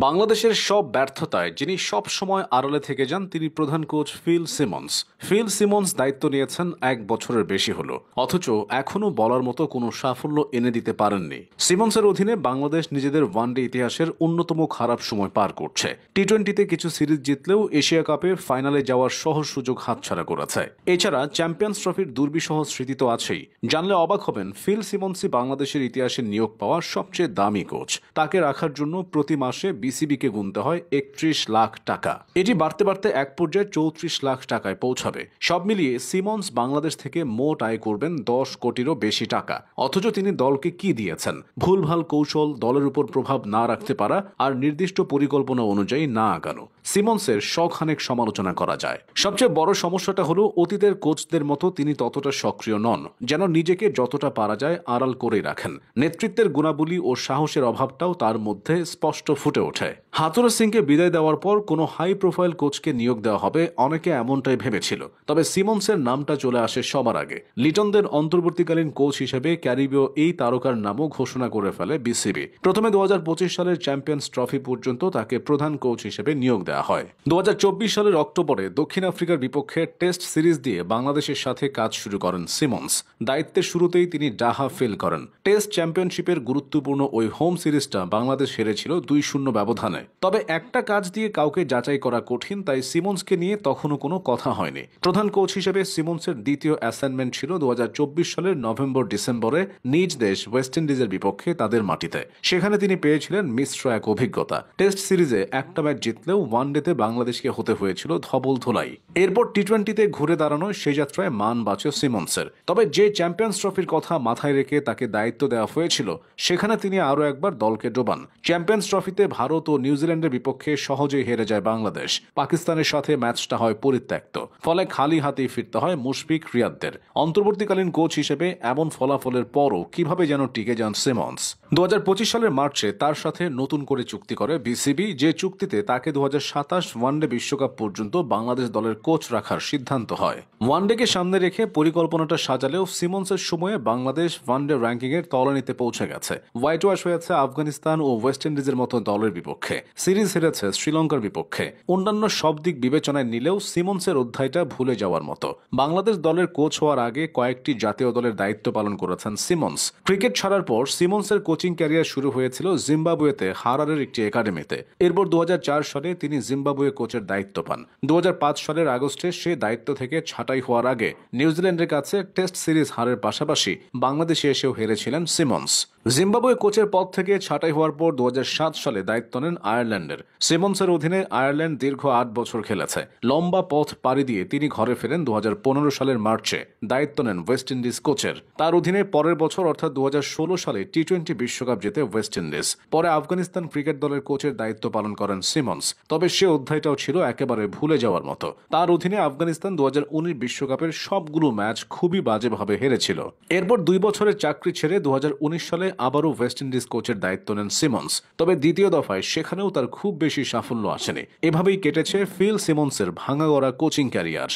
বাংলাদেশের সব ব্যর্থতায় যিনি সব সময় আড়ালে থেকে যান তিনি প্রধান coach Phil Simmons. Phil Simmons দায়িত্ব নিয়েছেন 1 বছরের বেশি হলো, অথচ এখনও বলার মতো কোনো সাফল্য এনে দিতে পারেননি। সিমন্সের অধীনে বাংলাদেশ নিজেদের ওয়ানডে ইতিহাসের অন্যতম খারাপ সময় পার করছে। টি-20তে কিছু সিরিজ জিতলেও এশিয়া কাপে ফাইনালে যাওয়ার সহজ সুযোগ হাতছাড়া করেছে। এছাড়া চ্যাম্পিয়ন্স ট্রফির দুর্বিষহ স্মৃতি তো আছেই। জানলে অবাক হবেন, ফিল সিমন্সই বাংলাদেশের ইতিহাসে নিয়োগ পাওয়া সবচেয়ে দামি কোচ। তাকে রাখার জন্য প্রতি মাসে বিসিবিকে গুনতে হয় 31 লাখ টাকা। এটি বাড়তে বাড়তে এক পর্যায়ে 34 লাখ টাকায় পৌঁছাবে। সব মিলিয়ে সিমন্স বাংলাদেশ থেকে মোট আয় করবেন 10 কোটিরও বেশি টাকা। অথচ তিনি দলকে কি দিয়েছেন? ভুলভাল কৌশল, দলের উপর প্রভাব না রাখতে পারা আর নির্দিষ্ট পরিকল্পনা অনুযায়ী না আগানো। সিমন্সের শখানেক সমালোচনা করা যায়। সবচেয়ে বড় সমস্যাটা হলো অতীতের কোচদের মতো তিনি ততটা সক্রিয় নন, যেন নিজেকে যতটা পারা যায় আড়াল করে রাখেন। নেতৃত্বের গুণাবলী ও সাহসের অভাবটাও তার মধ্যে স্পষ্ট ফুটে ওঠে। হাথুরু সিংকে বিদায় দেওয়ার পর কোনো হাই প্রোফাইল কোচকে নিয়োগ দেওয়া হবে অনেকে এমনটাই ভেবেছিল, তবে সিমন্সের নামটা চলে আসে সবার আগে। লিটনদের অন্তর্বর্তীকালীন কোচ হিসেবে ক্যারিবীয় এই তারকার নামও ঘোষণা করে ফেলে বিসিবি। প্রথমে 2025 সালের চ্যাম্পিয়ন্স ট্রফি পর্যন্ত তাকে প্রধান কোচ হিসেবে নিয়োগ দেওয়া হয়। 2024 সালের অক্টোবরে দক্ষিণ আফ্রিকার বিপক্ষে টেস্ট সিরিজ দিয়ে বাংলাদেশের সাথে কাজ শুরু করেন সিমন্স। দায়িত্বের শুরুতেই তিনি ডাহা ফেল করেন। টেস্ট চ্যাম্পিয়নশিপের গুরুত্বপূর্ণ ওই হোম সিরিজটা বাংলাদেশ হেরেছিল 2-0 ব্যবধানে। তবে একটা কাজ দিয়ে কাউকে যাচাই করা কঠিন, তাই সিমন্সকে নিয়ে তখনও কোনো কথা হয়নি। প্রধান কোচ হিসেবে সিমন্সের দ্বিতীয় অ্যাসাইনমেন্ট ছিল 2024 সালের নভেম্বর-ডিসেম্বরে নিজ দেশ ওয়েস্ট ইন্ডিজের বিপক্ষে তাদের মাটিতে। সেখানে তিনি পেয়েছিলেন মিশ্র এক অভিজ্ঞতা। টেস্ট সিরিজে একটা ম্যাচ জিতলেও ওয়ানডেতে বাংলাদেশকে হতে হয়েছিল ধবল ধোলাই। এরপর টি-20তে ঘুরে দাঁড়ানো সেই যাত্রায় মান বাঁচে সিমন্সের। তবে যে চ্যাম্পিয়ন্স ট্রফির কথা মাথায় রেখে তাকে দায়িত্ব দেওয়া হয়েছিল, সেখানে তিনি আরও একবার দলকে ডোবান। চ্যাম্পিয়ন্স ট্রফিতে ভারত ও নিউজিল্যান্ডের বিপক্ষে সহজেই হেরে যায় বাংলাদেশ। পাকিস্তানের সাথে ম্যাচটা হয় পরিত্যক্ত, ফলে খালি হাতেই ফিরতে হয় মুশফিক রিয়াদদের। অন্তর্বর্তীকালীন কোচ হিসেবে এমন ফলাফলের পরও কিভাবে যেন টিকে যান সিমন্স। 2025 সালের মার্চে তার সাথে নতুন করে চুক্তি করে বিসিবি, যে চুক্তিতে তাকে 2027 ওয়ানডে বিশ্বকাপ পর্যন্ত বাংলাদেশ দলের কোচ রাখার সিদ্ধান্ত হয়। ওয়ানডেকে সামনে রেখে পরিকল্পনাটা সাজালেও সিমন্সের সময়ে বাংলাদেশ ওয়ানডে র্যাঙ্কিংয়ের তলানিতে পৌঁছে গেছে। হোয়াইট ওয়াশ হয়েছে আফগানিস্তান ও ওয়েস্ট ইন্ডিজের মতো দলের বিপক্ষে, সিরিজ হেরেছে শ্রীলঙ্কার বিপক্ষে। অন্যান্য সব দিক বিবেচনায় নিলেও সিমন্সের অধ্যায়টা ভুলে যাওয়ার মতো। বাংলাদেশ দলের কোচ হওয়ার আগে কয়েকটি জাতীয় দলের দায়িত্ব পালন করেছেন সিমন্স। ক্রিকেট ছাড়ার পর সিমন্সের কোচিং ক্যারিয়ার শুরু হয়েছিল জিম্বাবুয়েতে হারারের একটি একাডেমিতে। এরপর 2004 সালে তিনি জিম্বাবুয়ে কোচের দায়িত্ব পান। 2005 সালের আগস্টে সে দায়িত্ব থেকে ছাঁটাই হওয়ার আগে নিউজিল্যান্ডের কাছে টেস্ট সিরিজ হারের পাশাপাশি বাংলাদেশে এসেও হেরেছিলেন সিমন্স। জিম্বাবুয়ে কোচের পদ থেকে ছাঁটাই হওয়ার পর 2007 সালে দায়িত্ব নেন আয়ারল্যান্ডের। সিমন্সের অধীনে আয়ারল্যান্ড দীর্ঘ 8 বছর খেলেছে। লম্বা পথ পাড়ি দিয়ে তিনি ঘরে ফেরেন 2015 সালের মার্চে। দায়িত্ব নেন ওয়েস্ট ইন্ডিজ কোচের। তার অধীনে পরের বছর অর্থাৎ 2016 সালে টি-20 বিশ্বকাপ জেতে ওয়েস্ট ইন্ডিজ। পরে আফগানিস্তান ক্রিকেট দলের কোচের দায়িত্ব পালন করেন সিমন্স। তবে সে অধ্যায়টাও ছিল একেবারে ভুলে যাওয়ার মতো। তার অধীনে আফগানিস্তান 2019 বিশ্বকাপের সবগুলো ম্যাচ খুবই বাজেভাবে হেরেছিল। এরপর 2 বছরের চাকরি ছেড়ে 2019 সালে আবারও ওয়েস্ট ইন্ডিজ কোচের দায়িত্ব নেন সিমন্স। তবে দ্বিতীয় দফায় সেখানেও তার খুব বেশি সাফল্য আসেনি। এভাবেই কেটেছে ফিল সিমন্সের ভাঙাগড়া কোচিং ক্যারিয়ার।